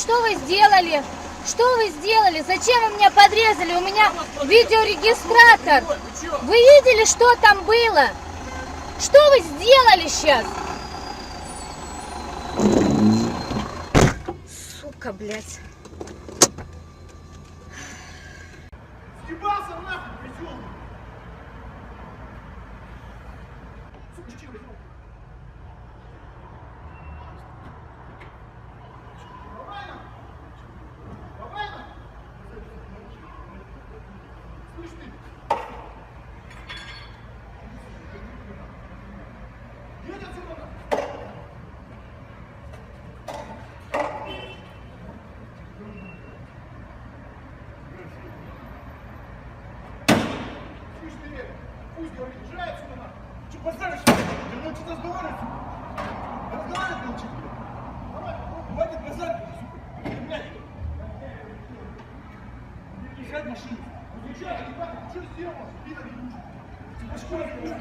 что вы сделали? Что вы сделали? Зачем вы меня подрезали? У меня видеорегистратор. Вы видели, что там было? Что вы сделали сейчас? Сука, блядь. Съебался нахуй, козёл! Сука, чё, козёл? Давай нахуй! Давай нахуй! Слышь ты! Едь отсюда нахуй! Слышь ты, пусть говорит, езжай отсюда нахуй! Чё базаришь? Ты научись разговаривать, сука! Разговаривать научись, блядь! Давай, хватит базарить, сука! Блядь! Езжай в машину! Езжай, ебать, ты что сделал, пидор ебучий? Ты башку разбил!